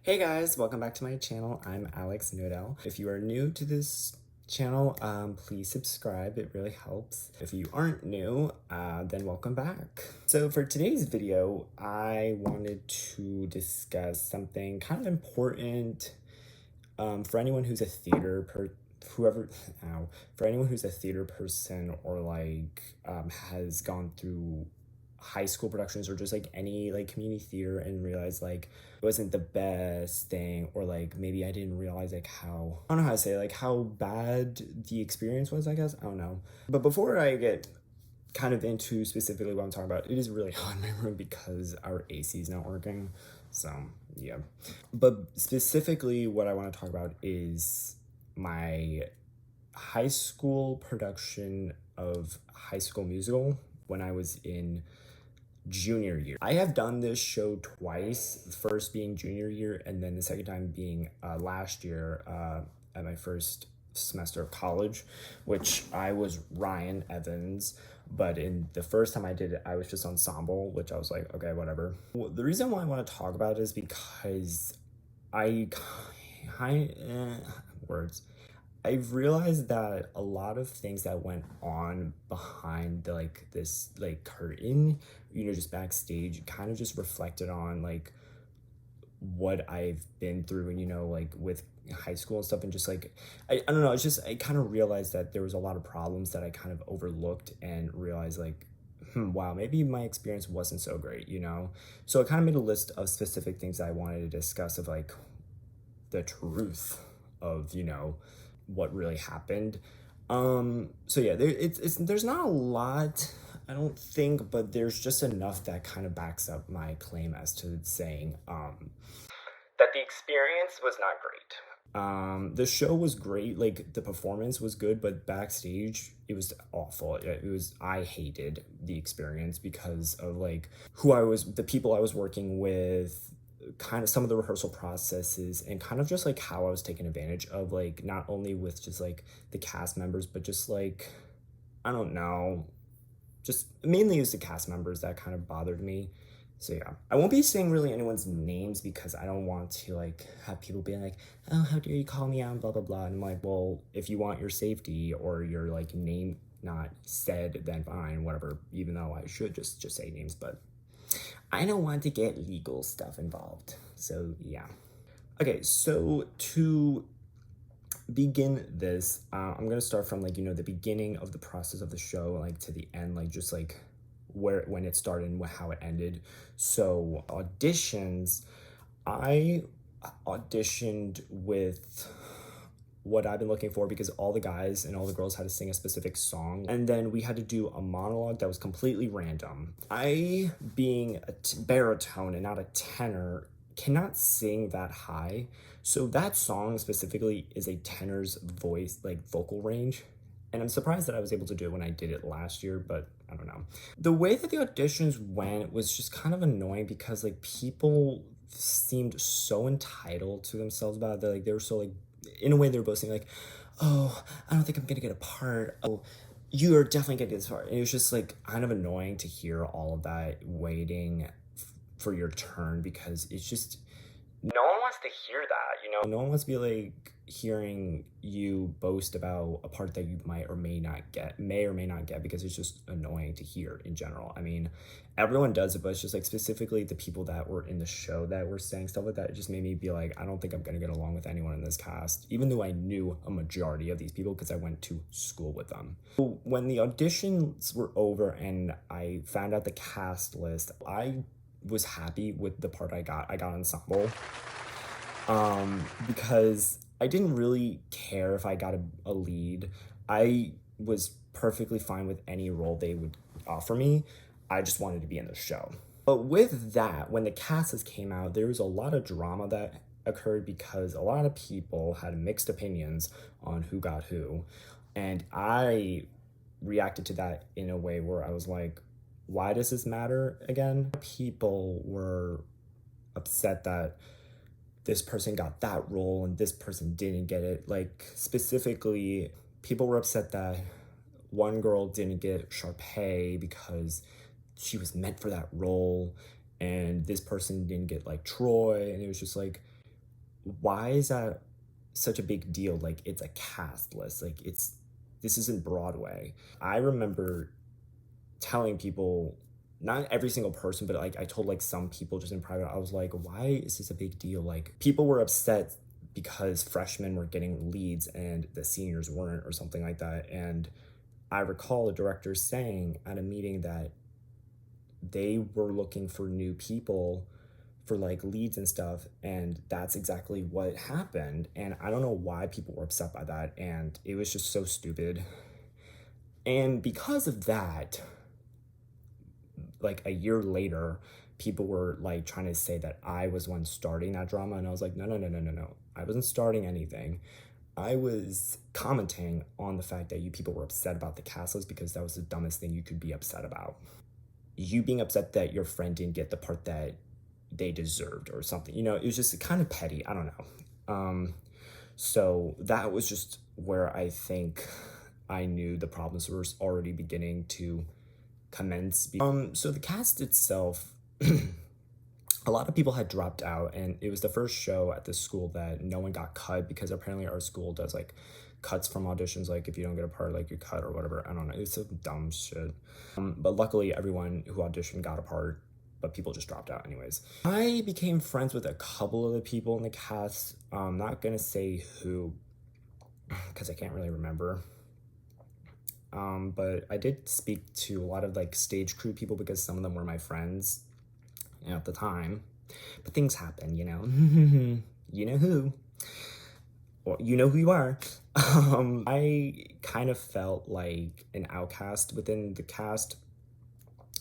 Hey guys, welcome back to my channel. I'm alxneuhedel. If you are new to this channel, please subscribe. It really helps. If you aren't new, then welcome back. So for today's video, I wanted to discuss something kind of important for anyone who's a for anyone who's a theater person or has gone through high school productions or just like any like community theater and realize like it wasn't the best thing, or like maybe I didn't realize like how, I don't know how to say, like how bad the experience was, I guess. I don't know. But before I get kind of into specifically what I'm talking about, it is really hot in my room because our AC is not working. So yeah. But specifically what I want to talk about is my high school production of High School Musical when I was in junior year. I have done this show twice, the first being junior year and then the second time being last year at my first semester of college, which I was Ryan Evans. But in the first time I did it, I was just ensemble, which I was like, okay, whatever. Well, the reason why I want to talk about it is because I've realized that a lot of things that went on behind the this curtain, just backstage, kind of just reflected on like what I've been through, and like with high school and stuff, and just like I don't know, it's just I kind of realized that there was a lot of problems that I kind of overlooked and realized like, wow, maybe my experience wasn't so great. So I kind of made a list of specific things that I wanted to discuss of like the truth of what really happened. So yeah, there's not a lot, I don't think, but there's just enough that kind of backs up my claim as to saying that the experience was not great. The show was great, like the performance was good, but backstage it was awful. I hated the experience because of like the people I was working with, kind of some of the rehearsal processes, and kind of just like how I was taken advantage of, like not only with just like the cast members, but just like, I don't know, just mainly it was the cast members that kind of bothered me. So yeah, I won't be saying really anyone's names because I don't want to like have people being like, oh, how dare you call me out and blah blah blah. And I'm like, well, if you want your safety or your like name not said, then fine, whatever, even though I should just say names, but I don't want to get legal stuff involved. So yeah. Okay, so to begin this, I'm gonna start from like the beginning of the process of the show, like to the end, like just like when it started and how it ended. So auditions, I auditioned with what I've been looking for because all the guys and all the girls had to sing a specific song, and then we had to do a monologue that was completely random. I, being a baritone and not a tenor, cannot sing that high, so that song specifically is a tenor's voice, like vocal range, and I'm surprised that I was able to do it when I did it last year, but I don't know. The way that the auditions went was just kind of annoying because like people seemed so entitled to themselves about it. They were so like, in a way they were both saying like, oh, I don't think I'm gonna get a part. Oh, you are definitely gonna get this part. And it was just like kind of annoying to hear all of that waiting for your turn, because it's just, no one wants to hear that. No one wants to be like hearing you boast about a part that you may or may not get, because it's just annoying to hear in general. I mean, everyone does it, but it's just like specifically the people that were in the show that were saying stuff like that, it just made me be like, I don't think I'm gonna get along with anyone in this cast, even though I knew a majority of these people because I went to school with them. So when the auditions were over and I found out the cast list, I was happy with the part I got. I got ensemble, because I didn't really care if I got a lead. I was perfectly fine with any role they would offer me. I just wanted to be in the show. But with that, when the cast came out, there was a lot of drama that occurred because a lot of people had mixed opinions on who got who, and I reacted to that in a way where I was like, why does this matter again? People were upset that this person got that role and this person didn't get it. Like specifically, people were upset that one girl didn't get Sharpay because she was meant for that role, and this person didn't get like Troy, and it was just like, why is that such a big deal? Like, it's a cast list. Like, this isn't Broadway. I remember telling people, not every single person, but like I told like some people just in private, I was like, why is this a big deal? Like, people were upset because freshmen were getting leads and the seniors weren't, or something like that. And I recall the director saying at a meeting that they were looking for new people for like leads and stuff, and that's exactly what happened. And I don't know why people were upset by that, and it was just so stupid. And because of that, like a year later, people were like trying to say that I was one starting that drama, and I was like, no, no, no, no, no, no. I wasn't starting anything. I was commenting on the fact that you people were upset about the cast list because that was the dumbest thing you could be upset about. You being upset that your friend didn't get the part that they deserved or something. You know, it was just kind of petty. I don't know. So that was just where I think I knew the problems were already beginning to commence. So the cast itself, a lot of people had dropped out, and it was the first show at the school that no one got cut, because apparently our school does like cuts from auditions, like if you don't get a part, like you're cut or whatever. I don't know, it's some dumb shit. But luckily everyone who auditioned got a part, but people just dropped out anyways. I became friends with a couple of the people in the cast. I'm not gonna say who, because I can't really remember. But I did speak to a lot of like stage crew people because some of them were my friends, you know, at the time. But things happen, you know. You know who. Or you know who you are. I kind of felt like an outcast within the cast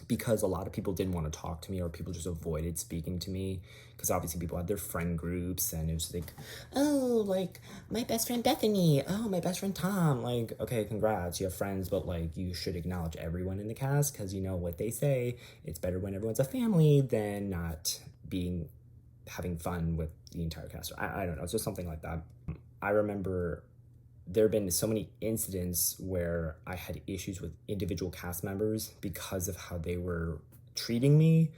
because a lot of people didn't want to talk to me, or people just avoided speaking to me, because obviously people had their friend groups, and it was like, oh, like my best friend Bethany, oh, my best friend Tom. Like, okay, congrats, you have friends, but like you should acknowledge everyone in the cast, because you know what they say, it's better when everyone's a family than not having fun with the entire cast. I don't know, it's just something like that. I remember there have been so many incidents where I had issues with individual cast members because of how they were treating me,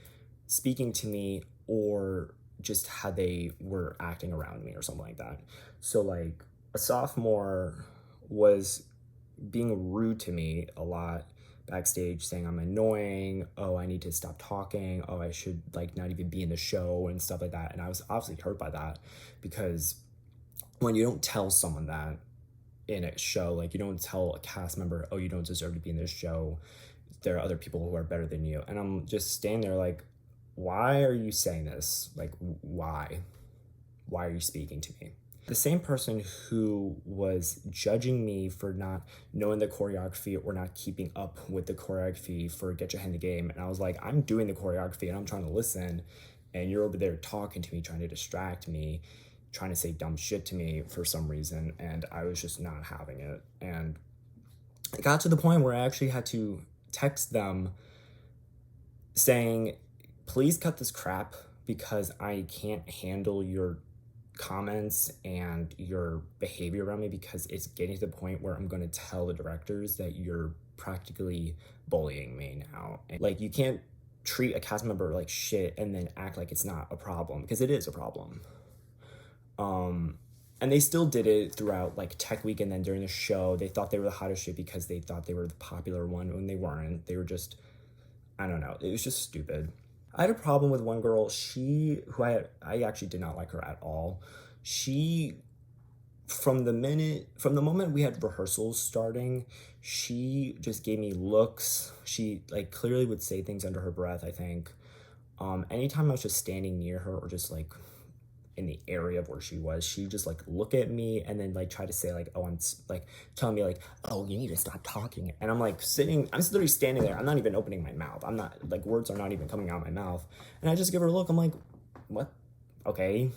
speaking to me, or just how they were acting around me or something like that. So like a sophomore was being rude to me a lot backstage, saying I'm annoying, oh, I need to stop talking, oh, I should like not even be in the show and stuff like that. And I was obviously hurt by that, because when you don't tell someone that in a show, like you don't tell a cast member, oh, you don't deserve to be in this show, there are other people who are better than you. And I'm just standing there like, why are you saying this? Like, why are you speaking to me? The same person who was judging me for not knowing the choreography or not keeping up with the choreography for Get Your Head in the Game, and I was like, I'm doing the choreography and I'm trying to listen, and you're over there talking to me, trying to distract me, trying to say dumb shit to me for some reason, and I was just not having it. And it got to the point where I actually had to text them saying, please cut this crap, because I can't handle your comments and your behavior around me, because it's getting to the point where I'm going to tell the directors that you're practically bullying me now. And like, you can't treat a cast member like shit and then act like it's not a problem, because it is a problem. And they still did it throughout like Tech Week, and then during the show, they thought they were the hottest shit because they thought they were the popular one when they weren't. They were just, I don't know, it was just stupid. I had a problem with one girl, I actually did not like her at all. She, from the moment we had rehearsals starting, she just gave me looks. She like clearly would say things under her breath, I think. Anytime I was just standing near her or just like in the area of where she was, she just like look at me and then like try to say like, oh, I'm like telling me like, oh, you need to stop talking. And I'm like I'm literally standing there. I'm not even opening my mouth. I'm not like, words are not even coming out of my mouth. And I just give her a look. I'm like, what? Okay.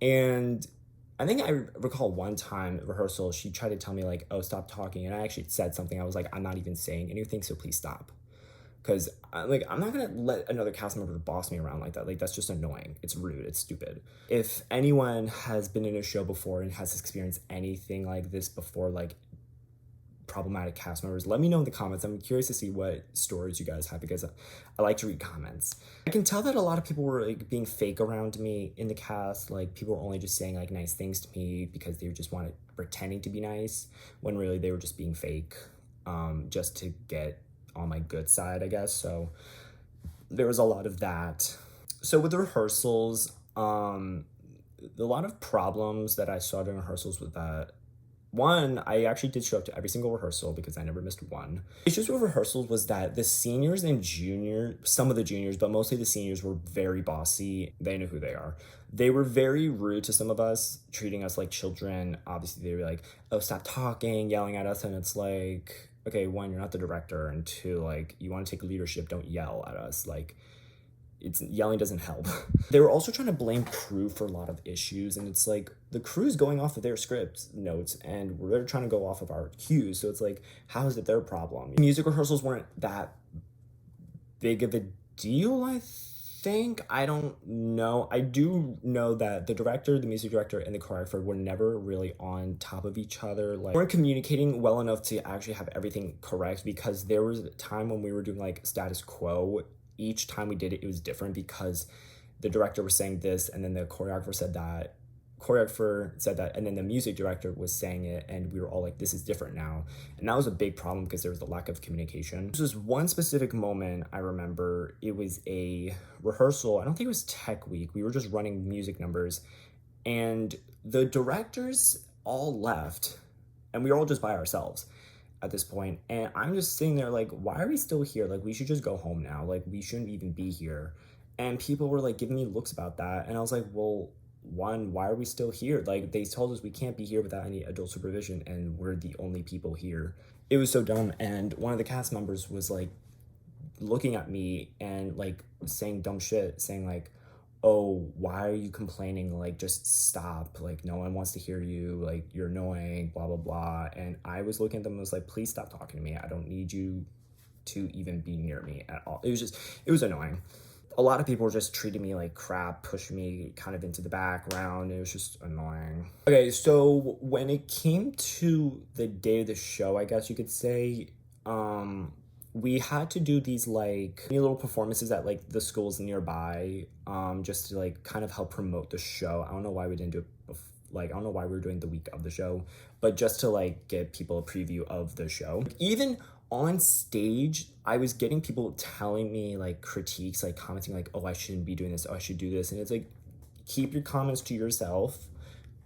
And I think I recall one time at rehearsal, she tried to tell me like, oh, stop talking. And I actually said something. I was like, I'm not even saying anything, so please stop. Because like, I'm not gonna let another cast member boss me around like that. Like, that's just annoying. It's rude. It's stupid. If anyone has been in a show before and has experienced anything like this before, like, problematic cast members, let me know in the comments. I'm curious to see what stories you guys have, because I like to read comments. I can tell that a lot of people were like being fake around me in the cast. Like, people were only just saying like nice things to me because they just wanted pretending to be nice, when really they were just being fake, just to get on my good side, I guess. So there was a lot of that. So with the rehearsals, a lot of problems that I saw during rehearsals with that. One, I actually did show up to every single rehearsal because I never missed one. Issues with rehearsals was that the seniors and some of the juniors, but mostly the seniors, were very bossy. They know who they are. They were very rude to some of us, treating us like children. Obviously, they were like, oh, stop talking, yelling at us. And it's like, okay, one, you're not the director. And two, like, you want to take leadership, don't yell at us. Like, yelling doesn't help. They were also trying to blame crew for a lot of issues, and it's like the crew's going off of their script notes and they're trying to go off of our cues, so it's like, how is it their problem? Music rehearsals weren't that big of a deal, I think. I don't know. I do know that the director, the music director, and the choreographer were never really on top of each other. Like, weren't communicating well enough to actually have everything correct, because there was a time when we were doing like status quo. Each time we did it, it was different, because the director was saying this, and then the choreographer said that, and then the music director was saying it, and we were all like, this is different now. And that was a big problem because there was a lack of communication. This was one specific moment I remember. It was a rehearsal. I don't think it was tech week. We were just running music numbers, and the directors all left, and we were all just by ourselves at this point. And I'm just sitting there like, why are we still here? Like, we should just go home now. Like, we shouldn't even be here. And people were like giving me looks about that. And I was like, well, one, why are we still here? Like, they told us we can't be here without any adult supervision, and we're the only people here. It was so dumb. And one of the cast members was like looking at me and like saying dumb shit, saying like, oh, why are you complaining? Like, just stop. Like, no one wants to hear you. Like, you're annoying, blah, blah, blah. And I was looking at them and was like, please stop talking to me. I don't need you to even be near me at all. It was annoying. A lot of people were just treating me like crap, pushing me kind of into the background. It was just annoying. Okay, so when it came to the day of the show, I guess you could say, we had to do these like little performances at like the schools nearby, just to like kind of help promote the show. I don't know why we didn't do it, I don't know why we were doing the week of the show, but just to like get people a preview of the show. Even on stage, I was getting people telling me like critiques, like commenting like, oh, I shouldn't be doing this, oh, I should do this. And it's like, keep your comments to yourself.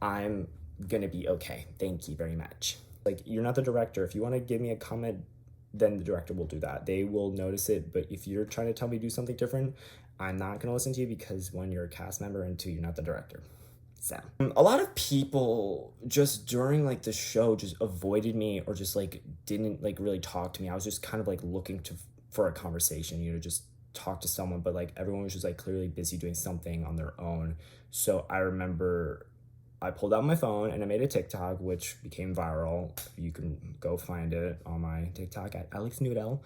I'm gonna be okay. Thank you very much. Like, you're not the director. If you want to give me a comment, then the director will do that. They will notice it. But if you're trying to tell me to do something different, I'm not going to listen to you, because one, you're a cast member, and two, you're not the director. So a lot of people just during like the show just avoided me, or just like didn't like really talk to me. I was just kind of like looking for a conversation, just talk to someone, but like everyone was just like clearly busy doing something on their own. So I remember I pulled out my phone and I made a TikTok, which became viral. You can go find it on my TikTok at alxneuhedel.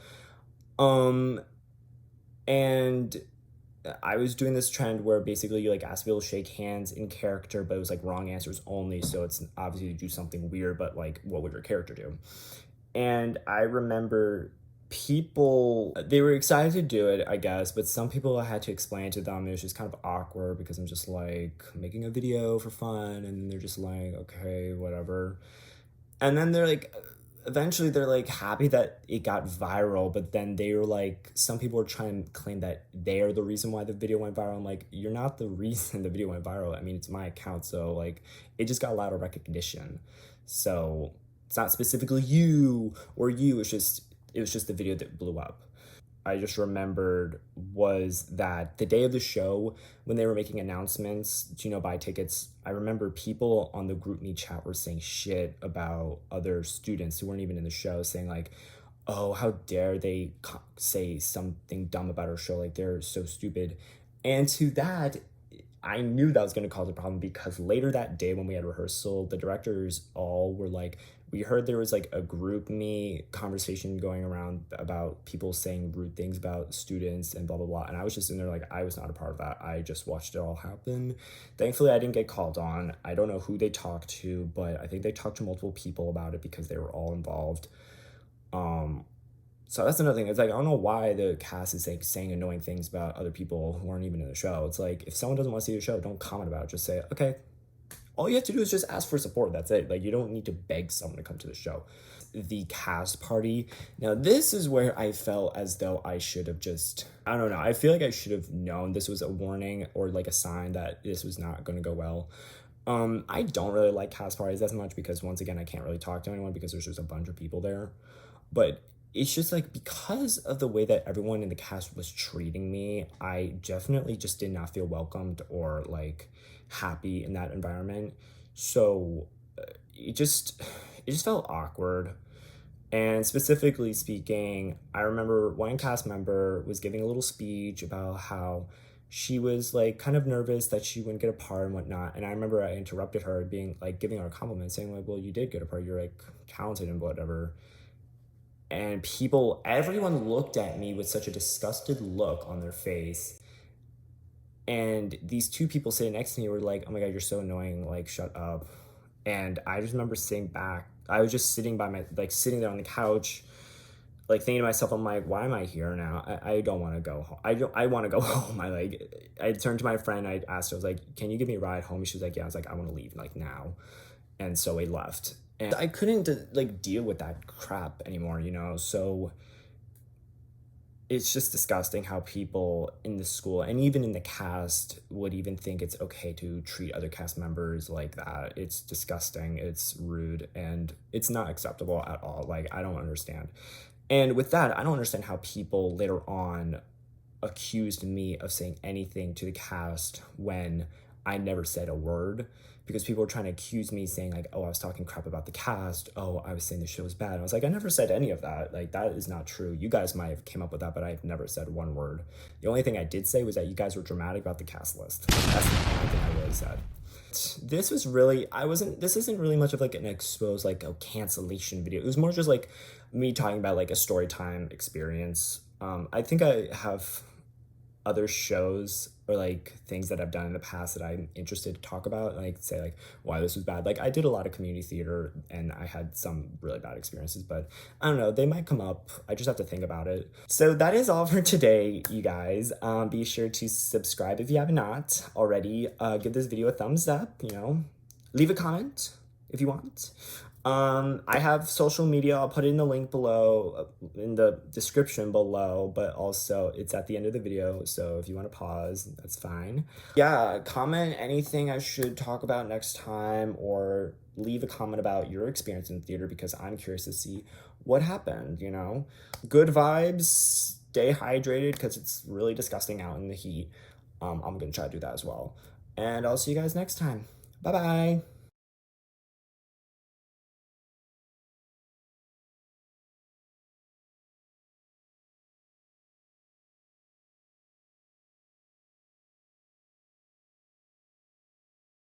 And I was doing this trend where basically you like ask people to shake hands in character, but it was like wrong answers only. So it's obviously to do something weird, but like, what would your character do? And I remember people, they were excited to do it, I guess, but some people I had to explain to them. It was just kind of awkward, because I'm just like making a video for fun, and they're just like, okay, whatever. And then they're like, eventually they're like happy that it got viral, but then they were like, some people were trying to claim that they're the reason why the video went viral. I'm like, you're not the reason the video went viral. I mean, it's my account, so like, it just got a lot of recognition. So it's not specifically you or you, it was just the video that blew up. I just remembered was that the day of the show, when they were making announcements to, buy tickets, I remember people on the GroupMe chat were saying shit about other students who weren't even in the show, saying like, oh, how dare they say something dumb about our show, like they're so stupid. And to that, I knew that was going to cause a problem, because later that day when we had rehearsal, the directors all were like We heard there was like a group me conversation going around about people saying rude things about students and blah blah blah, and I was just in there like I was not a part of that. I just watched it all happen. Thankfully I didn't get called on. I don't know who they talked to, but I think they talked to multiple people about it because they were all involved. So that's another thing. It's like I don't know why the cast is like saying annoying things about other people who aren't even in the show. It's like if someone doesn't want to see the show, don't comment about it. Just say, okay, all you have to do is just ask for support. That's it. Like, you don't need to beg someone to come to the show. The cast party. Now, this is where I felt as though I should have just, I don't know. I feel like I should have known this was a warning or like a sign that this was not going to go well. I don't really like cast parties as much because once again, I can't really talk to anyone because there's just a bunch of people there. But it's just like because of the way that everyone in the cast was treating me, I definitely just did not feel welcomed or like happy in that environment. So it just felt awkward. And specifically speaking, I remember one cast member was giving a little speech about how she was like kind of nervous that she wouldn't get a part and whatnot. And I remember I interrupted her being like giving her a compliment saying like, well, you did get a part, you're like talented and whatever. And everyone looked at me with such a disgusted look on their face. And these two people sitting next to me were like, oh my God, you're so annoying, like, shut up. And I just remember sitting back. I was just sitting sitting there on the couch, like thinking to myself, I'm like, why am I here now? I don't want to go home. I want to go home. I turned to my friend, I asked her, I was like, can you give me a ride home? She was like, yeah. I was like, I want to leave like now. And so we left. And I couldn't like deal with that crap anymore, you know? So it's just disgusting how people in the school and even in the cast would even think it's okay to treat other cast members like that. It's disgusting, it's rude, and it's not acceptable at all. Like, I don't understand. And with that, I don't understand how people later on accused me of saying anything to the cast when I never said a word, because people were trying to accuse me saying like, oh, I was talking crap about the cast. Oh, I was saying the show was bad. And I was like, I never said any of that. Like, that is not true. You guys might have came up with that, but I've never said one word. The only thing I did say was that you guys were dramatic about the cast list. That's the only thing I really said. This isn't really much of like an exposed, like a cancellation video. It was more just like me talking about like a story time experience. I think I have other shows or like things that I've done in the past that I'm interested to talk about, like say like why this was bad. Like I did a lot of community theater and I had some really bad experiences, but I don't know, they might come up. I just have to think about it. So that is all for today, you guys. Be sure to subscribe if you have not already. Give this video a thumbs up, you know, leave a comment if you want. I have social media. I'll put it in the link below, in the description below, but also it's at the end of the video. So if you want to pause, that's fine. Yeah, comment anything I should talk about next time, or leave a comment about your experience in theater because I'm curious to see what happened, you know? Good vibes, stay hydrated because it's really disgusting out in the heat. I'm going to try to do that as well. And I'll see you guys next time. Bye-bye.